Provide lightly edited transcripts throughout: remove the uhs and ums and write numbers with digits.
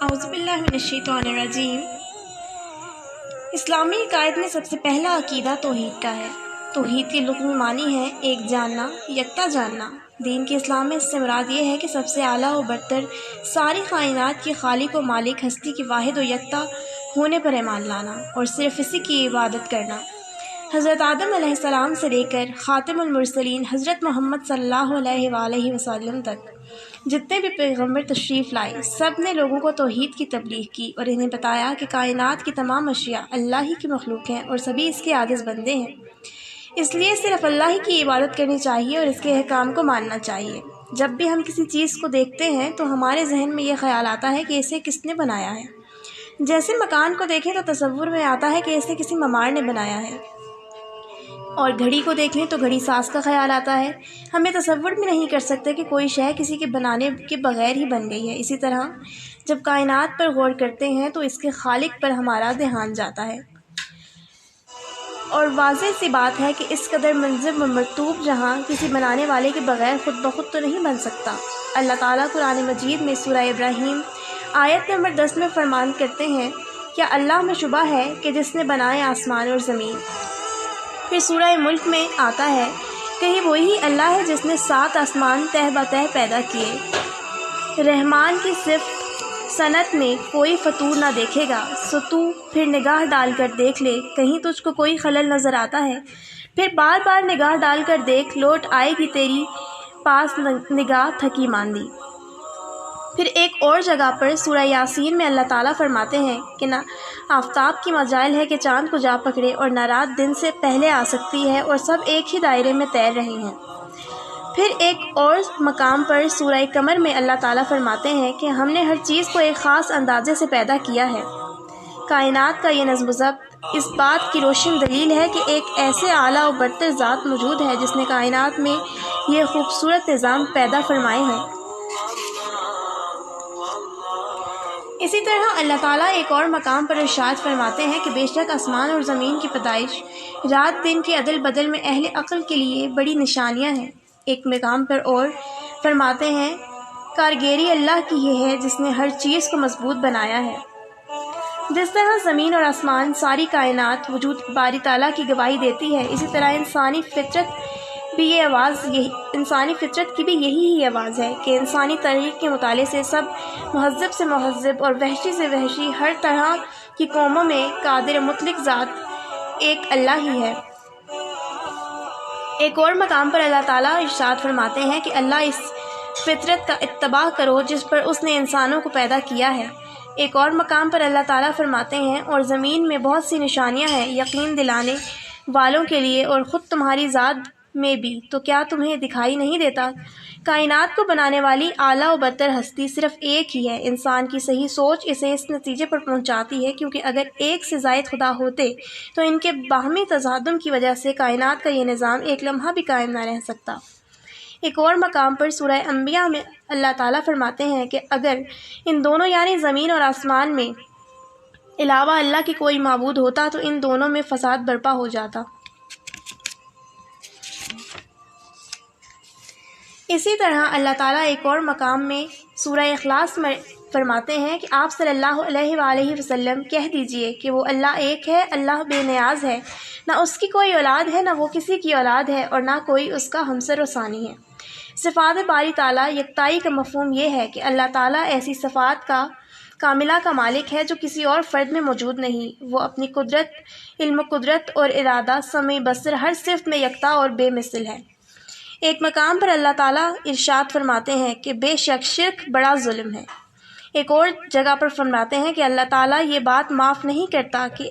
اعوذ باللہ من الشیطان الرجیم۔ اسلامی عقائد میں سب سے پہلا عقیدہ توحید کا ہے۔ توحید کی لغوی معنی ہے ایک جاننا، یکتا جاننا۔ دین کے اسلام میں اس سے مراد یہ ہے کہ سب سے اعلیٰ و برتر ساری کائنات کے خالق و مالک ہستی کی واحد و یکتا ہونے پر ایمان لانا اور صرف اسی کی عبادت کرنا۔ حضرت آدم علیہ السلام سے لے کر خاتم المرسلین حضرت محمد صلی اللہ علیہ وآلہ وسلم تک جتنے بھی پیغمبر تشریف لائے، سب نے لوگوں کو توحید کی تبلیغ کی اور انہیں بتایا کہ کائنات کی تمام اشیاء اللہ ہی کی مخلوق ہیں اور سبھی اس کے عاجز بندے ہیں، اس لیے صرف اللہ ہی کی عبادت کرنی چاہیے اور اس کے احکام کو ماننا چاہیے۔ جب بھی ہم کسی چیز کو دیکھتے ہیں تو ہمارے ذہن میں یہ خیال آتا ہے کہ اسے کس نے بنایا ہے۔ جیسے مکان کو دیکھیں تو تصور میں آتا ہے کہ اسے کسی معمار نے بنایا ہے، اور گھڑی کو دیکھیں تو گھڑی ساز کا خیال آتا ہے۔ ہمیں تصور بھی نہیں کر سکتے کہ کوئی شے کسی کے بنانے کے بغیر ہی بن گئی ہے۔ اسی طرح جب کائنات پر غور کرتے ہیں تو اس کے خالق پر ہمارا دھیان جاتا ہے، اور واضح سی بات ہے کہ اس قدر منظم و مرتوب جہاں کسی بنانے والے کے بغیر خود بخود تو نہیں بن سکتا۔ اللہ تعالیٰ قرآن مجید میں سورہ ابراہیم آیت نمبر 10 میں فرمان کرتے ہیں، کیا اللہ میں شبہ ہے کہ جس نے بنائے آسمان اور زمین؟ پھر سورہ ملک میں آتا ہے، کہیں وہی اللہ ہے جس نے 7 آسمان تہ بتہ پیدا کیے، رحمان کی صفت صنعت میں کوئی فطور نہ دیکھے گا، سو تو پھر نگاہ ڈال کر دیکھ لے، کہیں تجھ کو کوئی خلل نظر آتا ہے؟ پھر بار بار نگاہ ڈال کر دیکھ، لوٹ آئے گی تیری پاس نگاہ تھکی ماندی۔ پھر ایک اور جگہ پر سورہ یاسین میں اللہ تعالیٰ فرماتے ہیں کہ نہ آفتاب کی مجال ہے کہ چاند کو جا پکڑے، اور نہ رات دن سے پہلے آ سکتی ہے، اور سب ایک ہی دائرے میں تیر رہے ہیں۔ پھر ایک اور مقام پر سورہ قمر میں اللہ تعالیٰ فرماتے ہیں کہ ہم نے ہر چیز کو ایک خاص اندازے سے پیدا کیا ہے۔ کائنات کا یہ نظم و ضبط اس بات کی روشن دلیل ہے کہ ایک ایسے اعلیٰ و برتر ذات موجود ہے جس نے کائنات میں یہ خوبصورت نظام پیدا فرمائے ہیں۔ اسی طرح اللہ تعالیٰ ایک اور مقام پر ارشاد فرماتے ہیں کہ بے شک آسمان اور زمین کی پیدائش، رات دن کے عدل بدل میں اہل عقل کے لیے بڑی نشانیاں ہیں۔ ایک مقام پر اور فرماتے ہیں، کارگری اللہ کی ہی ہے جس نے ہر چیز کو مضبوط بنایا ہے۔ جس طرح زمین اور آسمان ساری کائنات وجود باری تعالیٰ کی گواہی دیتی ہے، اسی طرح انسانی فطرت کی بھی یہی آواز ہے کہ انسانی تاریخ کے مطالعے سے سب مہذب سے مہذب اور وحشی سے وحشی ہر طرح کی قوموں میں قادر مطلق ذات ایک اللہ ہی ہے۔ ایک اور مقام پر اللہ تعالیٰ ارشاد فرماتے ہیں کہ اللہ اس فطرت کا اتباع کرو جس پر اس نے انسانوں کو پیدا کیا ہے۔ ایک اور مقام پر اللہ تعالیٰ فرماتے ہیں، اور زمین میں بہت سی نشانیاں ہیں یقین دلانے والوں کے لیے، اور خود تمہاری ذات میں بھی، تو کیا تمہیں دکھائی نہیں دیتا؟ کائنات کو بنانے والی اعلیٰ و برتر ہستی صرف ایک ہی ہے۔ انسان کی صحیح سوچ اسے اس نتیجے پر پہنچاتی ہے، کیونکہ اگر ایک سے زائد خدا ہوتے تو ان کے باہمی تصادم کی وجہ سے کائنات کا یہ نظام ایک لمحہ بھی قائم نہ رہ سکتا۔ ایک اور مقام پر سورہ انبیاء میں اللہ تعالیٰ فرماتے ہیں کہ اگر ان دونوں یعنی زمین اور آسمان میں علاوہ اللہ کی کوئی معبود ہوتا تو ان دونوں میں فساد برپا ہو جاتا۔ اسی طرح اللہ تعالیٰ ایک اور مقام میں سورہ اخلاص میں فرماتے ہیں کہ آپ صلی اللہ علیہ وآلہ وسلم کہہ دیجئے کہ وہ اللہ ایک ہے، اللہ بے نیاز ہے، نہ اس کی کوئی اولاد ہے، نہ وہ کسی کی اولاد ہے، اور نہ کوئی اس کا ہمسر و ثانی ہے۔ صفات باری تعالیٰ یکتائی کا مفہوم یہ ہے کہ اللہ تعالیٰ ایسی صفات کا کاملہ کا مالک ہے جو کسی اور فرد میں موجود نہیں۔ وہ اپنی قدرت، علم و قدرت اور ارادہ، سمع بصر ہر صفت میں یکتا اور بے مثل ہے۔ ایک مقام پر اللہ تعالیٰ ارشاد فرماتے ہیں کہ بے شک شرک بڑا ظلم ہے۔ ایک اور جگہ پر فرماتے ہیں کہ اللہ تعالیٰ یہ بات معاف نہیں کرتا کہ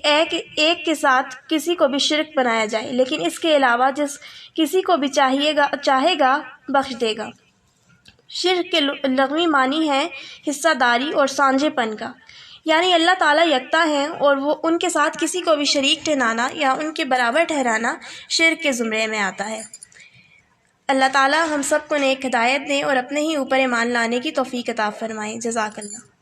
ایک کے ساتھ کسی کو بھی شرک بنایا جائے، لیکن اس کے علاوہ جس کسی کو بھی چاہے گا بخش دے گا۔ شرک کے لغوی معنی ہے حصہ داری اور سانجھے پن کا، یعنی اللہ تعالیٰ یکتا ہے اور وہ ان کے ساتھ کسی کو بھی شریک ٹھہرانا یا ان کے برابر ٹھہرانا شرک کے زمرے میں آتا ہے۔ اللہ تعالیٰ ہم سب کو نیک ہدایت دیں اور اپنے ہی اوپر ایمان لانے کی توفیق عطا فرمائیں۔ جزاک اللہ۔